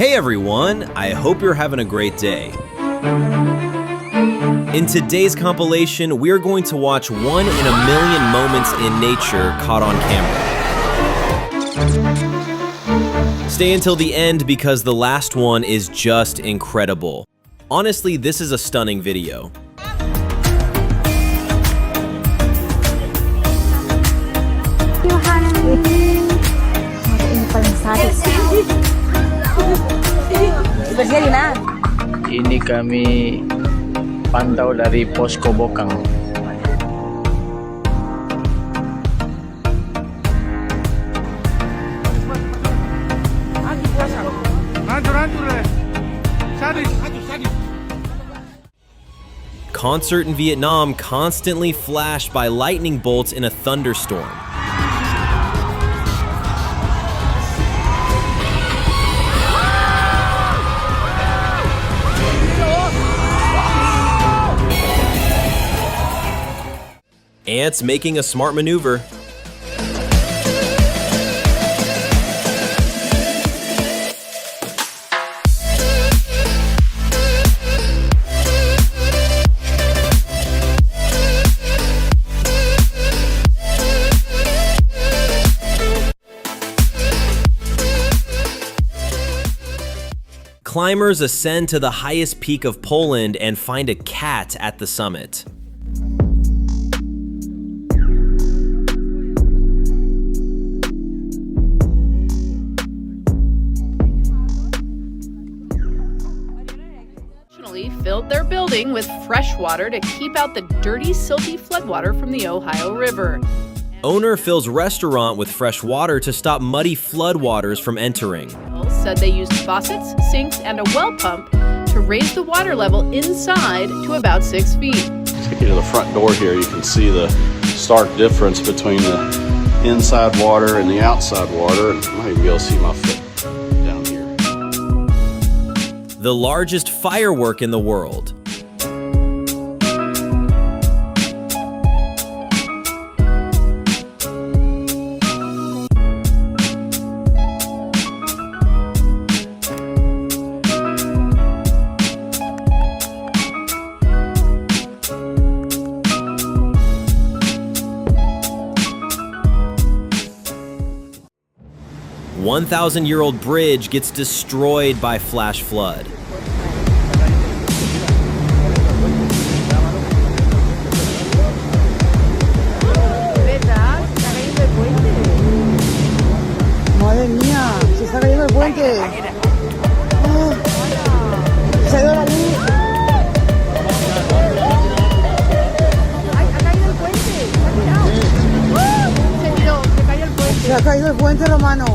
Hey everyone, I hope you're having a great day. In today's compilation, we're going to watch 1 in a million moments in nature caught on camera. Stay until the end because the last one is just incredible. Honestly, this is a stunning video. Ini kami pantau dari Posko Bokang. Concert in Vietnam constantly flashed by lightning bolts in a thunderstorm. Ants making a smart maneuver. Climbers ascend to the highest peak of Poland and find a cat at the summit. Filled their building with fresh water to keep out the dirty, silty floodwater from the Ohio River. Owner fills restaurant with fresh water to stop muddy floodwaters from entering. Said they used faucets, sinks, and a well pump to raise the water level inside to about 6 feet. Get to the front door here, you can see the stark difference between the inside water and the outside water. You might even be able to see my foot. The largest firework in the world. A 1,000-year-old bridge gets destroyed by flash flood. Madre mía, se está cayendo el puente. Se ha ido la luz. Ha caído el puente. Se cayó el puente. Se ha caído el puente romano.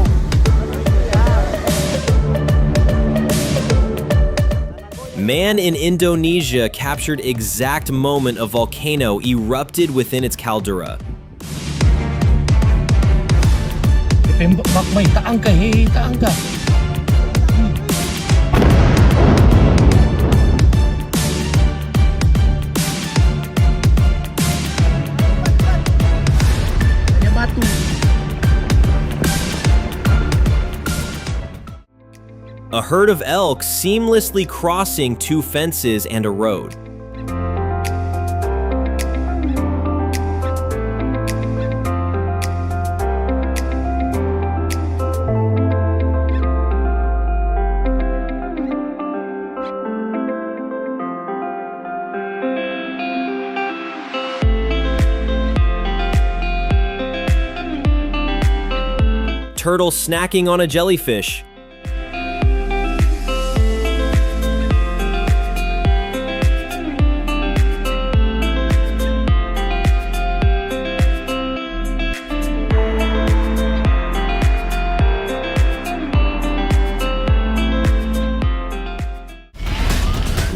Man in Indonesia captured exact moment of volcano erupted within its caldera. A herd of elk seamlessly crossing 2 fences and a road. Turtle snacking on a jellyfish.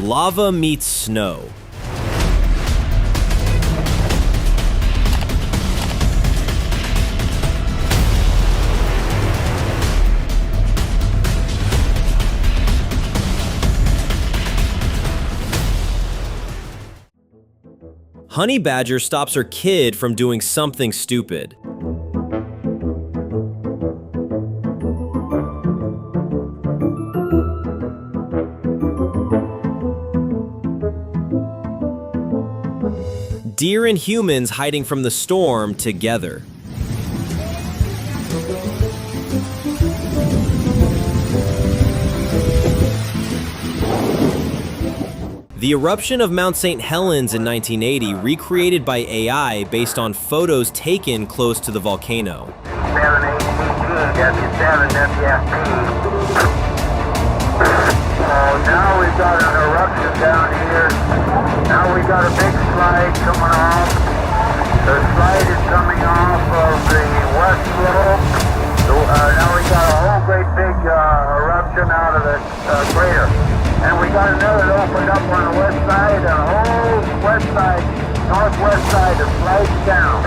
Lava meets snow. Honey Badger stops her kid from doing something stupid. deer and humans hiding from the storm together. The eruption of Mount St. Helens in 1980 recreated by AI based on photos taken close to the volcano. 7ATG, W7, WFP. So now we've got an eruption down here. Now we've got a big slide coming off. The slide is coming off of the west slope. Now we got a whole great big eruption out of the crater. And we got another that opened up on the west side, the whole west side, northwest side that slides down.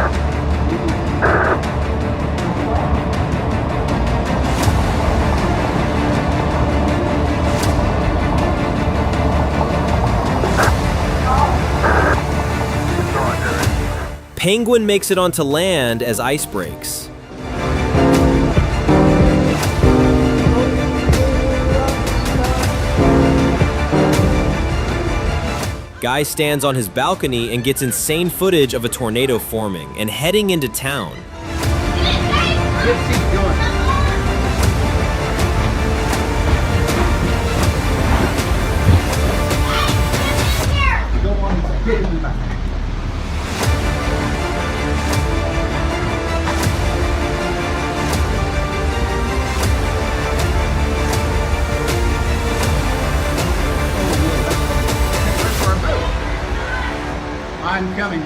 Penguin makes it onto land as ice breaks. Guy stands on his balcony and gets insane footage of a tornado forming and heading into town. I'm coming.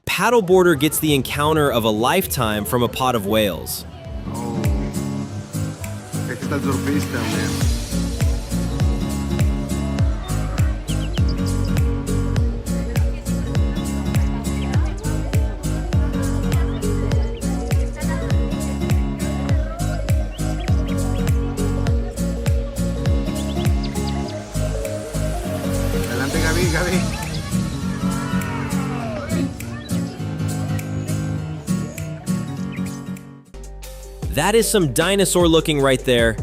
Paddleboarder gets the encounter of a lifetime from a pot of whales. Oh, es que está el surfista, man. Adelante, Gaby, Gaby. That is some dinosaur looking right there.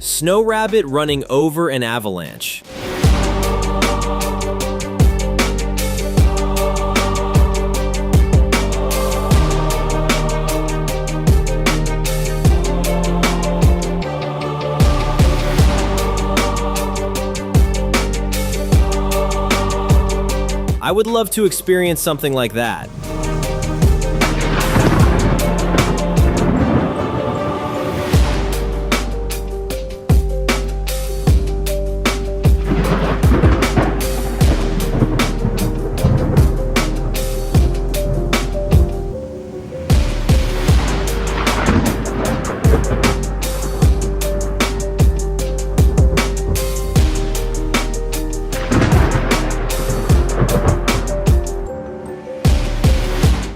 Snow rabbit running over an avalanche. I would love to experience something like that.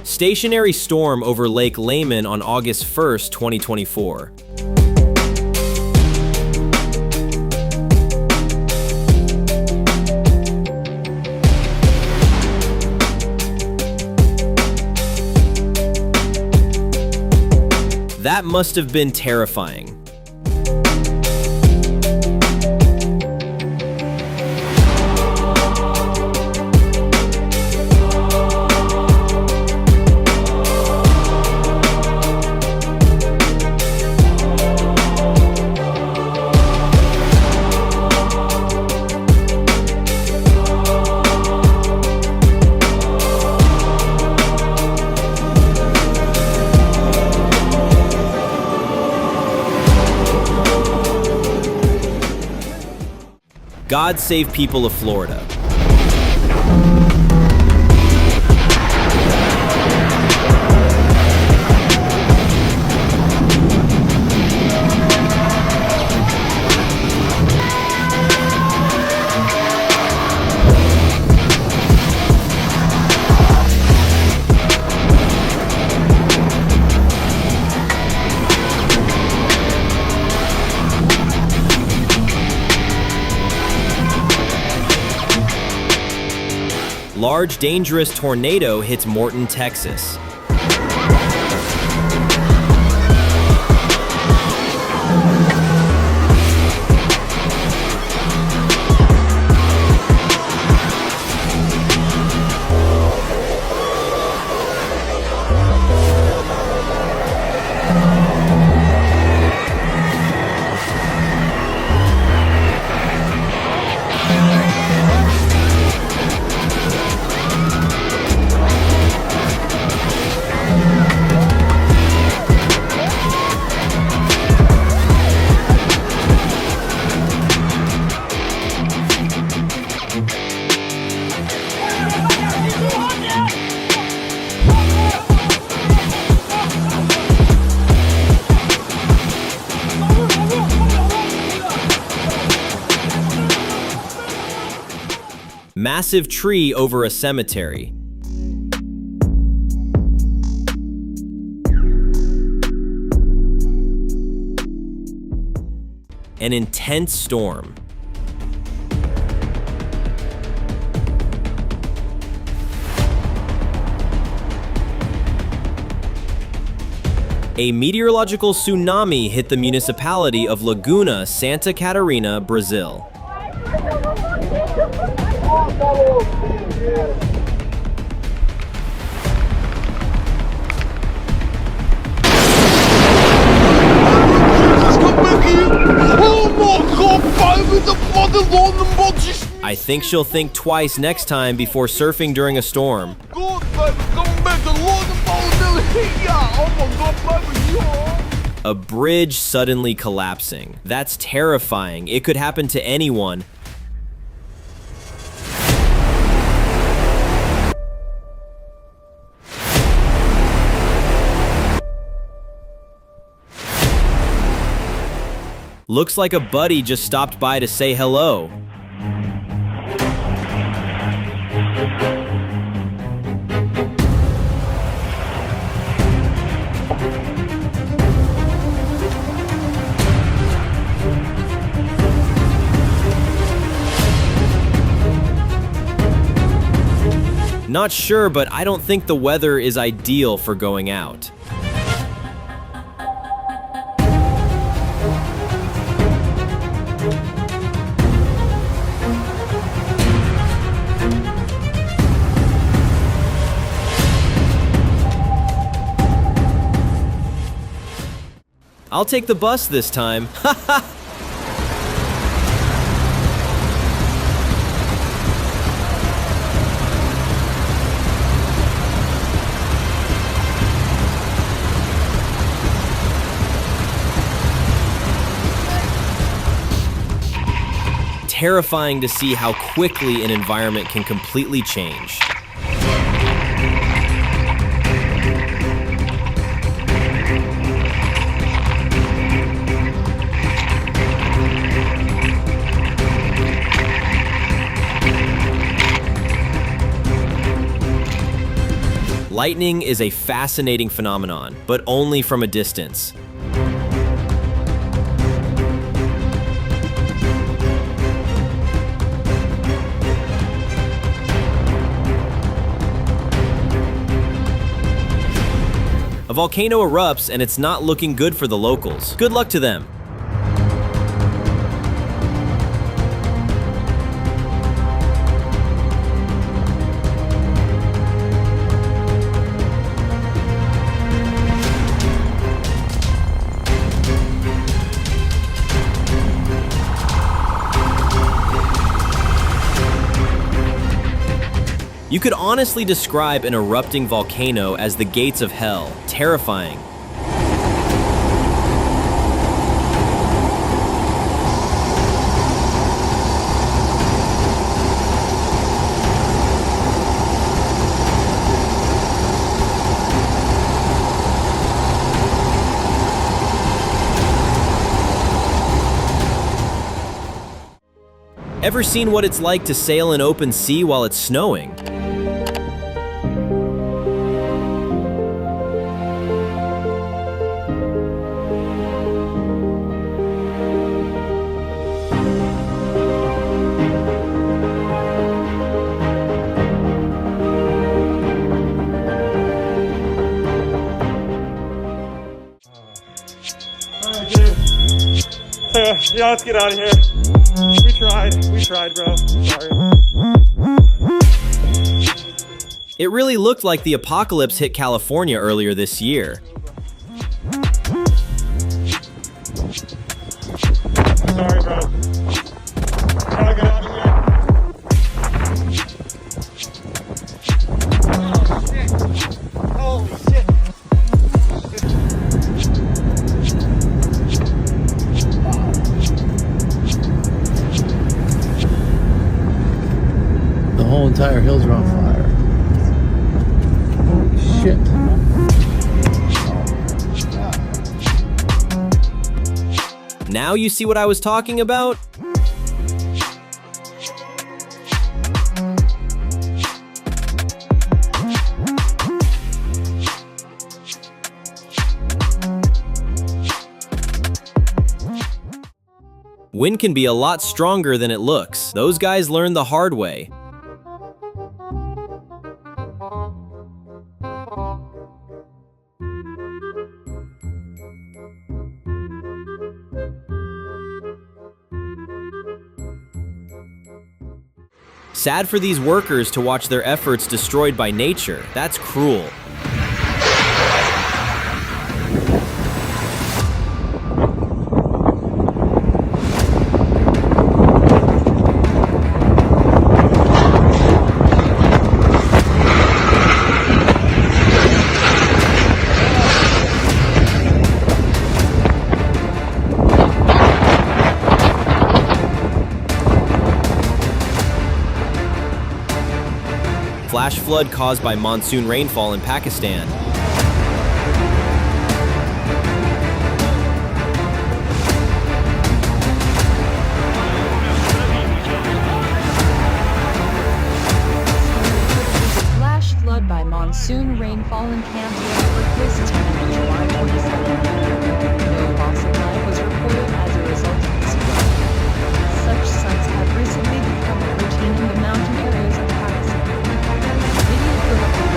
Stationary storm over Lake Lehman on August 1st, 2024. That must have been terrifying. God save people of Florida. Large, dangerous tornado hits Morton, Texas. Massive tree over a cemetery. An intense storm. A meteorological tsunami hit the municipality of Laguna, Santa Catarina, Brazil. I think she'll think twice next time before surfing during a storm. A bridge suddenly collapsing. That's terrifying. It could happen to anyone. Looks like a buddy just stopped by to say hello. Not sure, but I don't think the weather is ideal for going out. I'll take the bus this time. Terrifying to see how quickly an environment can completely change. Lightning is a fascinating phenomenon, but only from a distance. A volcano erupts and it's not looking good for the locals. Good luck to them. You could honestly describe an erupting volcano as the gates of hell. Terrifying. Ever seen what it's like to sail in open sea while it's snowing? Yeah, let's get out of here. We tried, bro. Sorry. It really looked like the apocalypse hit California earlier this year. Sorry, bro. Gotta get out of here. Holy shit. The whole entire hills are on fire. Holy shit. Now you see what I was talking about? Wind can be a lot stronger than it looks. Those guys learned the hard way. Sad for these workers to watch their efforts destroyed by nature. That's cruel. Flash flood caused by monsoon rainfall in Pakistan. Flash flood by monsoon rainfall in Canada Pakistan on July 27th. No loss of life was reported as a result of this flood. Such suns have recently become a routine in the mountain areas of Pakistan. Video clip of the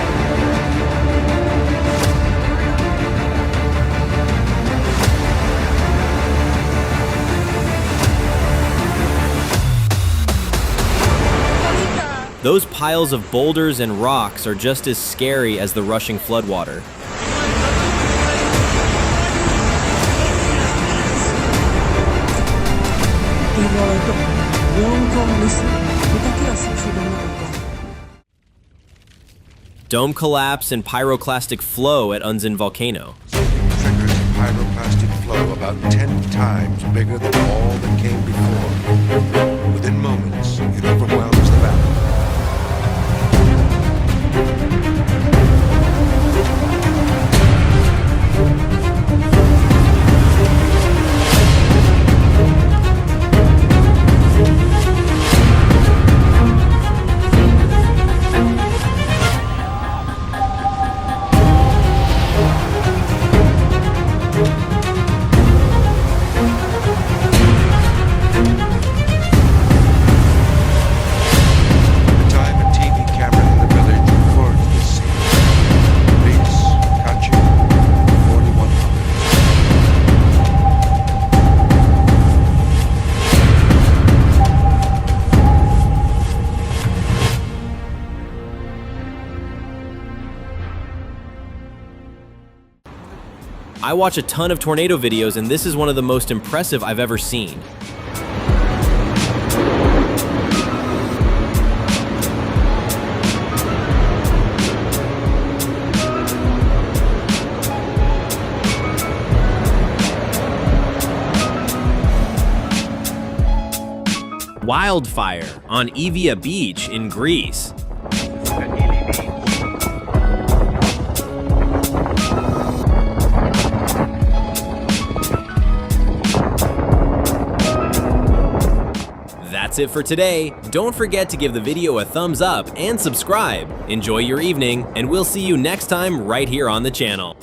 Those piles of boulders and rocks are just as scary as the rushing floodwater. Dome collapse and pyroclastic flow at Unzen volcano. Triggers a pyroclastic flow about 10 times bigger than all that came before. Within moments, it overwhelms the valley. I watch a ton of tornado videos, and this is one of the most impressive I've ever seen. Wildfire on Evia Beach in Greece. That's it for today. Don't forget to give the video a thumbs up and subscribe. Enjoy your evening, and we'll see you next time right here on the channel.